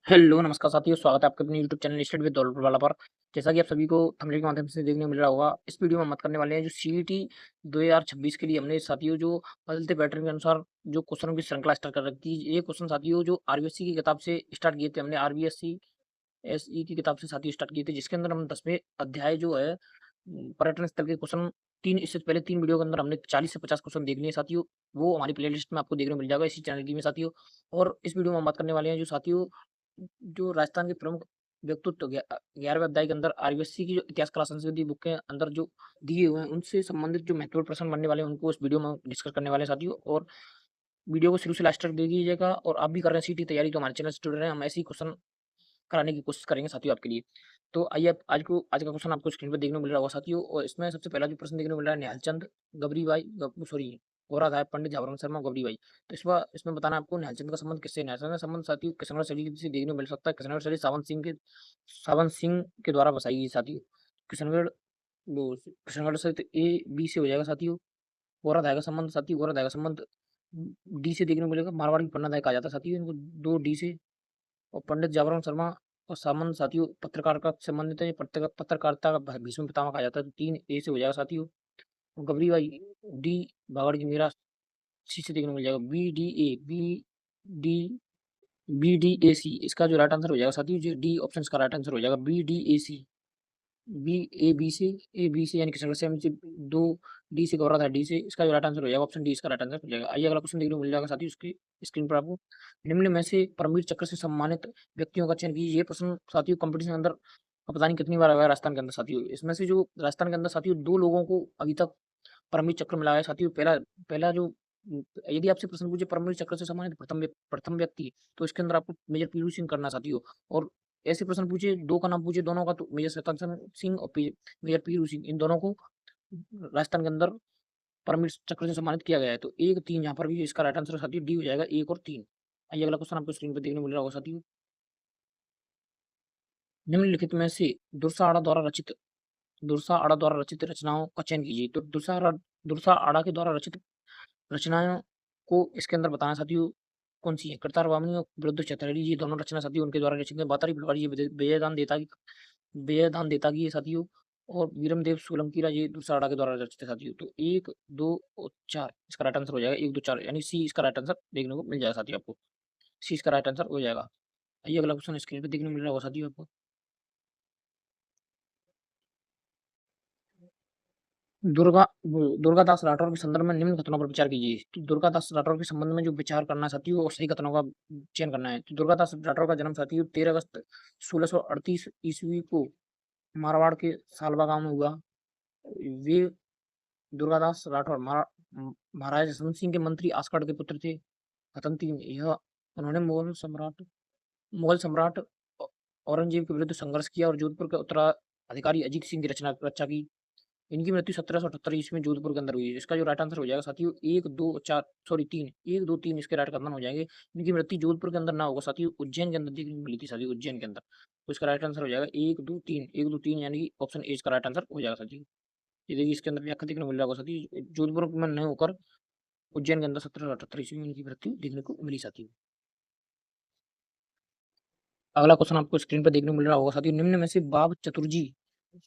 Hello, नमस्कार साथियों, स्वागत है आपके अपने यूट्यूब चैनल स्टडी विद दौलत वाला पर। जैसा कि आप सभी को थंबनेल के माध्यम से देखने को मिल रहा होगा, इस वीडियो में हम बात करने वाले हैं जो सीईटी 2026 के लिए हमने साथियों जो बदलते पैटर्न के अनुसार जो क्वेश्चनों की श्रृंखला स्टार्ट कर रखी है। ये क्वेश्चन साथियों जो आरबीएससी की किताब से स्टार्ट किए थे हमने, आरबीएससी एसई की किताब से साथियों स्टार्ट किए थे, जिसके अंदर हम 10वें अध्याय जो है पर्यटन स्थल के क्वेश्चन 3 इससे पहले 3 वीडियो के अंदर हमने 40 से 50 क्वेश्चन देख लिए साथियों। वो हमारी प्लेलिस्ट में आपको देखने को मिल जाएगा इसी चैनल की में साथियों। और इस वीडियो में हम बात करने वाले हैं जो साथियों जो राजस्थान के प्रमुख व्यक्तित्व 11वें अध्याय के अंदर आरबीएससी की जो इतिहास कला संस्कृति बुक के अंदर जो दिए हुए हैं, उनसे संबंधित जो महत्वपूर्ण प्रश्न बनने वाले हैं, उनको इस वीडियो में डिस्कस करने वाले हैं साथियों। और वीडियो को शुरू से लास्ट तक देखिएगा। और आप भी कर रहे हैं सीटी तैयारी तो हमारे चैनल से जुड़ रहे हैं, हम ऐसे ही क्वेश्चन कराने की कोशिश करेंगे साथियों आपके लिए। तो आइए आज का क्वेश्चन आपको स्क्रीन पर देखने को मिल रहा होगा साथियों। और इसमें सबसे पहला जो प्रश्न देखने को मिल रहा है, निहालचंद गबरीबाई सॉरी गौराधाय पंडित जागरण शर्मा गबरीबाई। तो इसमें बताना है आपको निहालचंद का संबंध किससे है। निहालचंद का संबंध साथियों किशनगढ़ शैली से देखने को मिल सकता है। किशनगढ़ शैली सावन सिंह के द्वारा बसाई गई साथियों। किशनगढ़ किशनगढ़ से तो ए बी से हो जाएगा साथियों। गौराधाय का संबंध साथियों, गौराधाय का संबंध डी से देखने को मिलेगा। मारवाड़ी पन्नाधाय कहा जाता है साथियों इनको, दो डी से। और पंडित जागरण शर्मा और सामंत साथियों पत्रकार का संबंधित है, पत्रकारिता का भीष्म पितामह कहा जाता है। तो 3 ए से हो जाएगा साथियों। गबरी बाई डी बागड़ की मीरा सी से देखने को मिल जाएगा। बी डी ए सी इसका जो राइट आंसर हो जाएगा साथियों, जो डी ऑप्शन का राइट आंसर हो जाएगा B D A C. B A B से यानी कि से हम दो डी से गौरा था डी से, इसका जो राइट आंसर हो जाएगा ऑप्शन डी इसका राइट आंसर हो जाएगा। आइए अगला क्वेश्चन देखने को मिल जाएगा साथियों उसकी स्क्रीन पर आपको। निम्न में से परमवीर चक्र से सम्मानित व्यक्तियों का चयन कीजिए। ये प्रश्न साथियों कंपटीशन के अंदर पता नहीं कितनी बार आया है राजस्थान के अंदर साथियों। इसमें से जो राजस्थान के अंदर साथियों 2 लोगों को अभी तक परमवीर चक्र मिला है साथियों। पहला पहला जो यदि आपसे प्रश्न पूछे परमवीर चक्र से सम्मानित प्रथम व्यक्ति, तो इसके अंदर आपको मेजर पीरू सिंह करना साथियों। और ऐसे प्रश्न पूछे 2 का नाम पूछे दोनों का, तो मेजर शतन सिंह और मेजर पीरू सिंह, इन दोनों को राजस्थान के अंदर परमवीर चक्र से सम्मानित किया गया है। तो 1, 3 यहाँ पर भी इसका राइट आंसर साथियों डी हो जाएगा, 1 और 3। आइए अगला क्वेश्चन आपको स्क्रीन पर देखने को मिल रहा होगा साथियों। निम्नलिखित में से दुरसा आड़ा द्वारा रचित रचनाओं का चयन कीजिए। तो दुरसा आड़ा के द्वारा रचित रचनाओं को इसके अंदर बताना साथियों कौन सी है। करतार वामनी और विरुद्ध चतुर्वेदी, ये दोनों रचना साथियों उनके द्वारा रचित है। बातारी फुलवारी ये विजयदान देता की है साथियों। और वीरमदेव सोलंकी राज ये दूसरा आड़ा के द्वारा रचित है साथियों। तो 1, 2 और 4 इसका राइट आंसर हो जाएगा, 1, 2, 4 यानी सी इसका राइट आंसर देखने को मिल जाएगा साथियों आपको। सी इसका राइट आंसर हो जाएगा। आइए अगला क्वेश्चन स्क्रीन पे देखने को मिल रहा होगा साथियों आपको। दुर्गा दुर्गादास राठौर के संदर्भ में निम्न कथनों पर विचार कीजिए। तो दुर्गादास राठौर के संबंध में जो विचार करना है साथियों और सही कथनों का चयन करना है। तो दुर्गादास राठौर का जन्म साथियों 13 अगस्त 1638 ईस्वी को मारवाड़ के सालबा गांव में हुआ। वे दुर्गादास राठौर महाराज हसवन सिंह के मंत्री आस्कड़ के पुत्र थे। कथन 3 यह उन्होंने मुगल सम्राट औरंगजेब के विरुद्ध संघर्ष किया और जोधपुर के उत्तराधिकारी अजीत सिंह की रक्षा की। इनकी मृत्यु 1778 ईस्वी में जोधपुर के अंदर हुई है। इसका जो राइट आंसर हो जाएगा साथियों 1, 2, 4 सॉरी 3 1, 2, 3 इसके राइट कथन हो जाएंगे। इनकी मृत्यु जोधपुर के अंदर ना होगा साथियों, उज्जैन के अंदर देखने को मिली थी साथियों, उज्जैन के अंदर। तो इसका राइट आंसर हो जाएगा 1, 2, 3 1, 2, 3 यानी कि ऑप्शन ए इसका राइट आंसर हो जाएगा साथियों। ये देखिए इसके अंदर व्याख्या देखने को मिल रहा होगा साथियों, जोधपुर में नहीं होकर उज्जैन के अंदर 1778 ईस्वी में इनकी मृत्यु देखने को मिली साथियों। अगला क्वेश्चन आपको स्क्रीन पर देखने को मिल रहा होगा साथियों। निम्न में से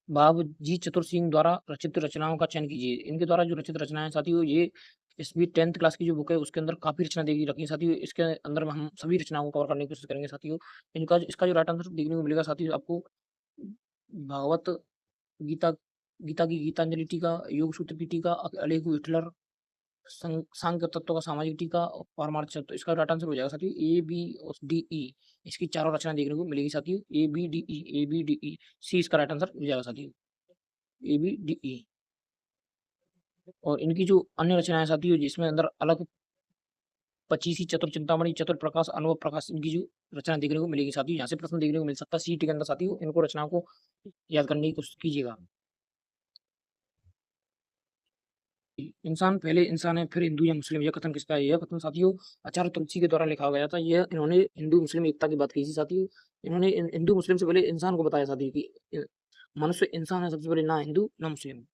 बाबजी चतुर सिंह द्वारा रचित रचनाओं का चयन कीजिए। इनके द्वारा जो रचित रचनाएं हैं साथियों, ये इसमें 10th क्लास की जो बुक है उसके अंदर काफी रचना देखी रखी है साथियों। इसके अंदर हम सभी रचनाओं को कवर करने की कोशिश करेंगे साथियों। इनका इसका जो राइट आंसर देखने को मिलेगा साथियों आपको, भागवत गीता गीता की गीतांजलि टीका, योग सूत्र की टीका, अलेख हिटलर, सांख्य तत्व का सामाजिक टीका और पारमार्थ तत्व। इसका राइट आंसर हो जाएगा साथियों ए बी और डी ई। इसकी चारों रचना देखने को मिलेगी साथियों, A B D E, A B D E. C इसका राइट आंसर हो जाएगा साथियों, ए बी डी ई। और इनकी जो अन्य रचनाएं साथियों जिसमें अंदर अलग पचीसी चतुर चिंतामणि चतुर प्रकाश अनुभव प्रकाश, इनकी जो रचना देखने को मिलेगी साथियों। यहाँ से प्रश्न देखने को मिल सकता है सीट के अंदर साथियों, इनको रचनाओं को याद करने की कोशिश कीजिएगा। इंसान पहले इंसान है फिर हिंदू या मुस्लिम, यह कथन किसका है। यह कथन साथियों आचार्य तुलसी के द्वारा लिखा गया था। यह इन्होंने हिंदू मुस्लिम एकता की बात की थी साथियों। इन्होंने हिंदू मुस्लिम से पहले इंसान को बताया साथियों कि मनुष्य इंसान है सबसे पहले, ना हिंदू ना मुस्लिम।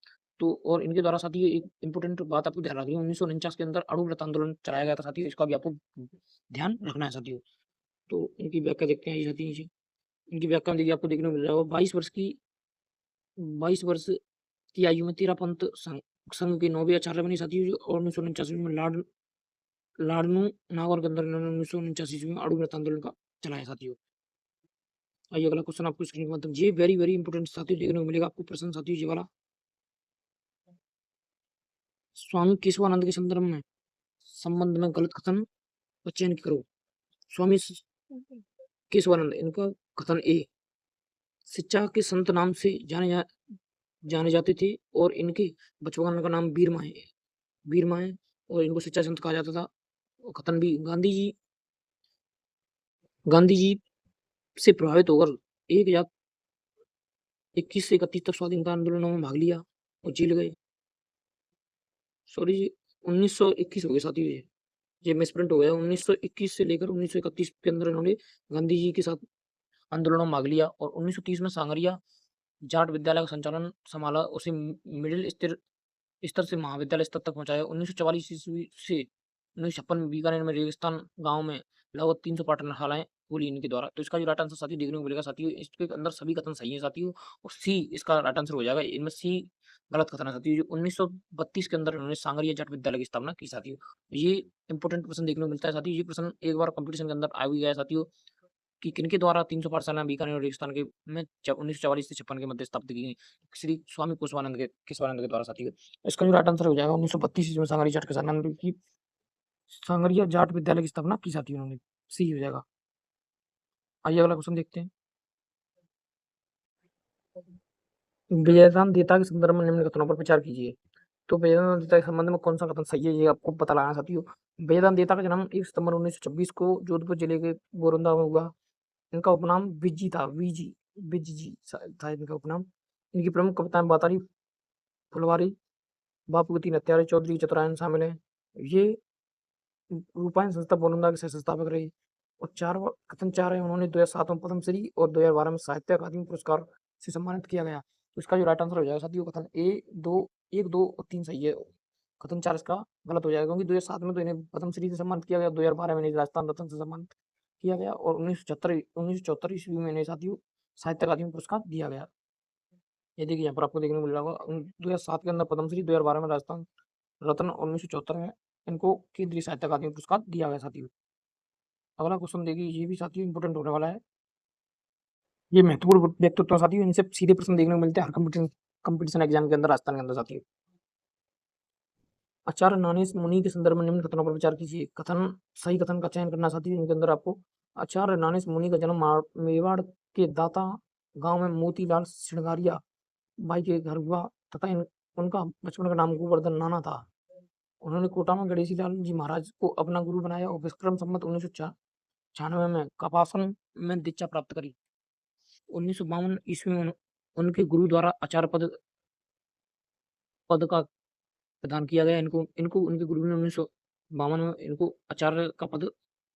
तो और इनके द्वारा साथियों एक इंपॉर्टेंट बात आपको ध्यान रखनी है, 1949 के अंदर अणु व्रत आंदोलन चलाया गया था साथियों। इसका भी आपको ध्यान रखना है साथियों। तो इनकी व्याख्या देखते हैं, ये साथी नीचे। इनकी व्याख्या में देखिए आपको देखने को मिल रहा होगा 22 वर्ष की आयु में तेरह पंथ संघ के 9वें आचार्य बने साथियों, और 1949 में लाडनू नागौर के अंदर इन्होंने 1949 ईस्वी में आड़ू मृत आंदोलन का चलाया साथियों। आइए अगला क्वेश्चन आपको स्क्रीन के माध्यम ये वेरी वेरी इंपॉर्टेंट साथियों देखने को मिलेगा आपको प्रश्न साथियों ये वाला। स्वामी केशवानंद के संदर्भ में संबंध में गलत कथन का चयन करो। स्वामी केशवानंद, इनका कथन ए, शिक्षा के संत नाम से जाने जाते थे और इनके बचपन का नाम बीरमा है और इनको शिक्षा संत कहा जाता था। और कथन बी, गांधी जी से प्रभावित होकर 21 से 31 तक स्वाधीनता आंदोलनों में भाग लिया और जेल गए। सॉरी, 1921 हो गया साथियों, ये मिसप्रिंट हो गया। 1921 से लेकर 1931 के अंदर इन्होंने गांधी जी के साथ आंदोलनों में भाग लिया और 1930 में सांगरिया जाट विद्यालय का संचालन संभाला, उसे मिडिल स्तर से महाविद्यालय स्तर तक पहुंचाया। 1944 ईस्वी से 1956 में बीकानेर में रेगिस्तान गांव में लगभग 300 पाठशालाएं खोली इनके द्वारा। तो इसका जो राइट आंसर साथियों देखने को मिलेगा साथियों, इसके अंदर सभी कथन सही है साथियों, और सी इसका राइट आंसर हो जाएगा। इनमें सी गलत कथन है साथियों। जो 1932 के अंदर इन्होंने सांगरिया जाट विद्यालय की स्थापना की साथियों। ये इंपॉर्टेंट प्रश्न देखने को मिलता है साथियों। ये प्रश्न एक बार कंपटीशन के अंदर आ भी गया है साथियों कि किनके द्वारा 300 पाठशालाएं बीकानेर और रेगिस्तान के में 1944 से 56 के मध्य स्थापित की गई। श्री स्वामी केशवानंद के द्वारा साथियों। इसका जो राइट आंसर हो जाएगा 1932 में सांगरिया जाट विद्यालय की स्थापना की साथियों उन्होंने, सी हो जाएगा। आइए अगला क्वेश्चन देखते हैं। वेदांत देता के संदर्भ में निम्न कथनों पर विचार कीजिए। तो वेदांत देता के संबंध में कौन सा कथन सही है ये आपको पता लगाना साथियों। वेदांत देता का जन्म 1 सितंबर 1926 को जोधपुर जिले के बोरंदा में हुआ। इनका उपनाम विजी था, विज जी था इनका उपनाम। इनकी प्रमुख कविताएं बातारी, फुलवारी, बापू के 3 हत्यारे, चौधरी चतुरायन शामिल हैं। ये रूपायन संस्था बोरंदा के सह संस्थापक रहे। और कथन 4 है, उन्होंने 2007 में पद्मश्री और 2012 में साहित्य अकादमी पुरस्कार से सम्मानित किया गया। तो इसका जो राइट आंसर हो जाएगा साथियों कथन ए, 2 और 3 सही है। कथन 4 इसका गलत हो जाएगा क्योंकि 2007 में तो इन्हें पद्मश्री से सम्मानित किया गया, 2012 में इन्हें राजस्थान रत्न से सम्मानित किया गया और 1974 ईस्वी में इन्हें साथियों साहित्य अकादमी पुरस्कार दिया गया। ये देखिए यहाँ पर आपको देखने को मिल रहा होगा 2007 के अंदर पद्मश्री, 2012 में राजस्थान रत्न और 1974 में इनको केंद्रीय साहित्य अकादमी पुरस्कार दिया गया साथियों। अगला क्वेश्चन देखिए, ये भी साथियों इंपोर्टेंट होने वाला है। ये महत्वपूर्ण व्यक्तित्व साथियों, इनसे सीधे प्रश्न देखने को मिलते हैं हर कंपटीशन एग्जाम के अंदर, राजस्थान के अंदर साथियों। आचार्य नानेश मुनि के संदर्भ में निम्न कथनों पर विचार कीजिए। सही कथन का चयन करना साथियों। इनके अंदर आपको आचार्य नानेश मुनि का जन्म मेवाड़ के दाता गांव में मोतीलाल श्रृंगारिया बाई के घर हुआ तथा उनका बचपन का नाम गोवर्धन नाना था। उन्होंने कोटा में गणेशी लाल जी महाराज को अपना गुरु बनाया और विक्रम संवत 1996 में कपासन में दीक्षा प्राप्त करी। 1952 ईस्वी में उनके गुरु द्वारा आचार्य पद का प्रदान किया गया। इनको इनको उनके गुरु ने 1952 में इनको आचार्य का पद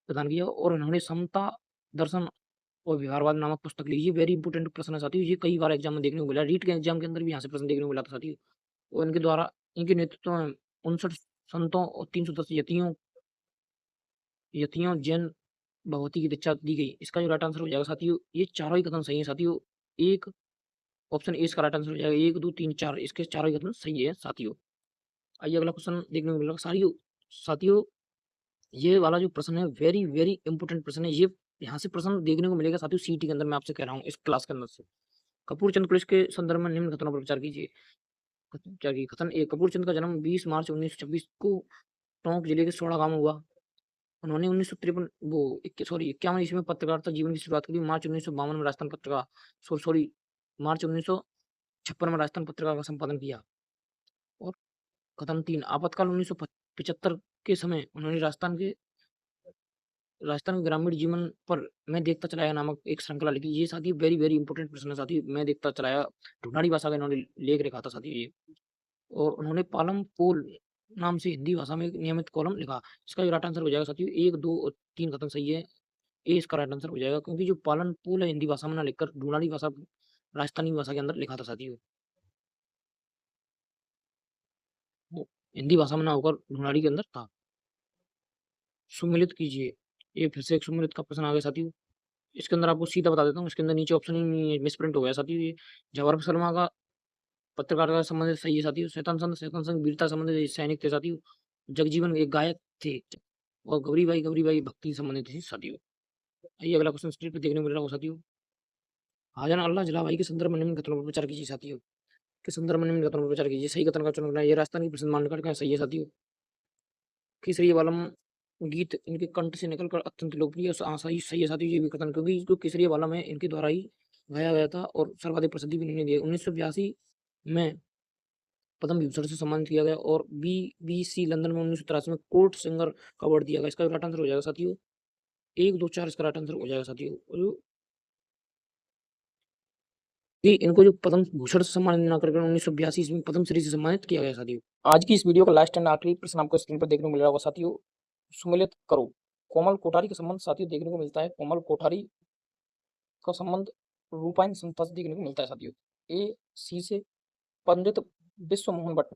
प्रदान किया और इन्होंने समता दर्शन और व्यवहारवाद नामक पुस्तक ली। ये वेरी इंपॉर्टेंट प्रश्न है साथियों, ये कई बार एग्जाम में देखने को मिला, रीट के एग्जाम के अंदर भी यहाँ से प्रश्न देखने को मिला था साथियों। और इनके द्वारा इनके नेतृत्व में 59 संतों और 310 यतियों जैन भगवती की दीक्षा दी गई। इसका जो राइट आंसर हो जाएगा साथियों, ये चारों ही कथन सही है साथियों। एक ऑप्शन ए इसका राइट आंसर हो जाएगा। 1, 2, 3, 4 इसके चारों ही कथन सही है साथियों। आइए अगला क्वेश्चन देखने को मिलेगा साथियों। ये वाला जो प्रश्न है वेरी वेरी इंपॉर्टेंट प्रश्न है। ये यहाँ से प्रश्न देखने को मिलेगा साथियों सीटी के अंदर, मैं आपसे कह रहा हूँ इस क्लास के अंदर से। कपूरचंद पुलिस के संदर्भ में निम्न कथनों पर विचार कीजिए। कथन ए, कपूरचंद का जन्म 20 मार्च 1926 को टोंक जिले के सोड़ा गांव में हुआ। उन्होंने 1953 51 ईस्वी में पत्रकारिता जीवन की शुरुआत करी। मार्च 1952 में राजस्थान पत्रिका मार्च 1956 में राजस्थान पत्रिका का संपादन किया। और कथन 3, आपातकाल 1975 के समय उन्होंने राजस्थान के ग्रामीण जीवन पर मैं देखता चलाया नामक एक श्रृंखला लिखी। ये साथी वेरी वेरी इंपॉर्टेंट प्रश्न है साथी। मैं देखता चलाया ढूंढाड़ी भाषा का इन्होंने लेख लिखा था साथी ये। और उन्होंने पालम पोल नाम से हिंदी भाषा में एक नियमित कॉलम लिखा। इसका जो राइट आंसर हो जाएगा साथियों 1, 2 और 3 कथन सही है। ए इसका राइट आंसर हो जाएगा क्योंकि जो पालन पोल है हिंदी भाषा में ना लिखकर ढूंढाड़ी भाषा राजस्थानी भाषा के अंदर लिखा था साथियों। वो हिंदी भाषा में ना होकर ढूंढाड़ी के अंदर था। सुमिलित कीजिए। ये फिर से एक सम्मिलित का प्रश्न आ गया साथियों। इसके अंदर आपको सीधा बता देता हूँ, इसके अंदर नीचे ऑप्शन ही नहीं है, मिसप्रिंट हो गया साथियों ये। जवाहर शर्मा का पत्रकारिता से संबंधित सही है साथियों। चेतन संघ वीरता से संबंधित सैनिक थे साथियों। जगजीवन एक गायक थे और गौरीबाई भक्ति से संबंधित थी साथियों। आइए अगला क्वेश्चन स्क्रीन पे देखने को मिल रहा होगा साथियों। हाजन अल्लाह जलाभाई के संदर्भ में निम्न कथनों पर विचार कीजिए साथियों। के संदर्भ में निम्न कथनों पर विचार कीजिए। सही कथन का चुनाव करना है। ये राजस्थान की प्रसिद्ध मांडलिक का सही है साथियों। केसरिया वालम गीत इनके कंठ से निकलकर अत्यंत लोकप्रिय सही सही है साथियों। ये भी कथन, क्योंकि जो केसरिया वालम है इनके द्वारा ही गाया गया था और सर्वाधिक प्रसिद्धि भी इन्होंने दी। 1982 में पद्म विभूषण से सम्मानित किया गया और BBC लंदन में 1983 में कोर्ट सिंगर का अवार्ड दिया गया। इसका राइट आंसर हो जाएगा साथियों 1, 2, 4 इसका राइट आंसर हो जाएगा साथियों। और कि इनको जो पद्म भूषण से सम्मानित न करके 1982 ईस्वी में पद्मश्री से सम्मानित किया गया साथियों। आज की इस वीडियो का लास्ट एंड आखिरी प्रश्न आपको स्क्रीन पर देखने को मिल रहा होगा साथियों। सुमेलित करो। कोमल कोठारी का संबंध साथियों देखने को मिलता है। कोमल कोठारी का संबंध रूपायन संस्था से देखने को मिलता है साथियों। ए सी से पंडित विश्व मोहन भट्ट,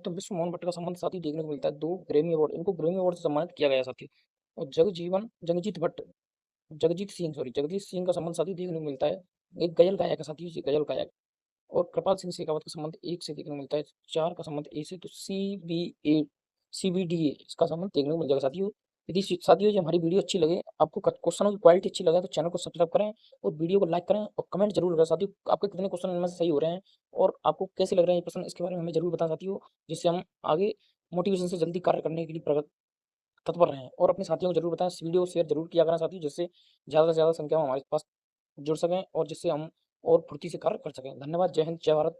विश्व मोहन भट्ट का संबंध साथियों देखने को मिलता है। 2 ग्रैमी अवार्ड, इनको ग्रैमी अवार्ड से सम्मानित किया गया साथियों। और जगजीत सिंह का संबंध साथियों देखने को मिलता है। एक गजल गायक है साथियों, ये गजल गायक। और कृपाल सिंह शेखावत का संबंध 1 से देखने को मिलता है। 4 का संबंध ए से, तो CBDA इसका संबंध देखने को मिल जाएगा साथियों। यदि साथियों जो हमारी वीडियो अच्छी लगे, आपको क्वेश्चनों की क्वालिटी अच्छी लगे, तो चैनल को सब्सक्राइब करें और वीडियो को लाइक करें और कमेंट जरूर करें साथियों। आपके कितने क्वेश्चन इनमें से सही हो रहे हैं और आपको कैसे लग रहे हैं ये प्रश्न, इसके बारे में हमें जरूर बताएं साथियों, जिससे हम आगे मोटिवेशन से जल्दी कार्य करने के लिए तत्पर रहें। और अपने साथियों को जरूर बताएं, इस वीडियो को शेयर जरूर किया करें साथियों, जिससे ज़्यादा से ज़्यादा संख्या में हमारे पास जुड़ सकें और जिससे हम और फुर्ती से कार्य कर सकें। धन्यवाद। जय हिंद, जय भारत।